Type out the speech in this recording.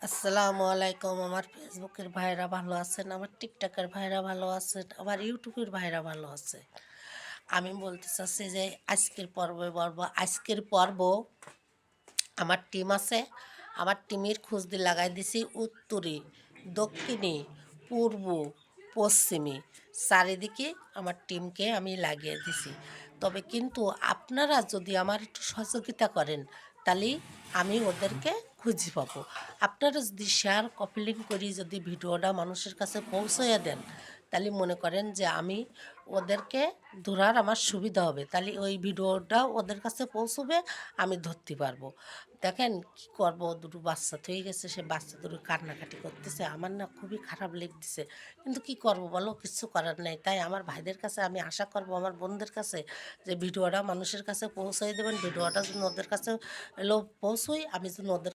আসসালামু আলাইকুম। আমার ফেসবুকের ভাইরা ভালো আছেন, আমার টিকটকের ভাইরা ভালো আছেন, আমার ইউটিউবের ভাইরা ভালো আছে। আমি বলতে চাচ্ছি যে আজকের পর্ব আমার টিম আছে। আমার টিমের খোঁজ দিয়ে লাগাই দিছি উত্তরে, দক্ষিণে, পূর্ব, পশ্চিমে, চারিদিকে আমার টিমকে আমি লাগিয়ে দিছি। তবে কিন্তু আপনারা যদি আমার একটু সহযোগিতা করেন, তাহলেই আমি ওদেরকে খুঁজে পাবো। আপনারা যদি শেয়ার কপি লিঙ্ক করি যদি ভিডিওটা মানুষের কাছে পৌঁছাইয়া দেন, তাহলে মনে করেন যে আমি ওদেরকে ধরার আমার সুবিধা হবে। তাহলে ওই ভিডিওটা ওদের কাছে পৌঁছবে, আমি ধরতে পারবো। দেখেন কি করব, দুটো বাচ্চা থয়ে গেছে, সে বাচ্চা দুটো কান্নাকাটি করতেছে, আমার না খুবই খারাপ লাগতেছে। কিন্তু কি করব বলো, কিছু করার নেই। তাই আমার ভাইদের কাছে আমি আশা করব, আমার বোনদের কাছে, যে ভিডিওটা মানুষের কাছে পৌঁছাই দেবেন। ভিডিওটা যেন ওদের কাছে এলো পৌঁছই, আমি যেন ওদের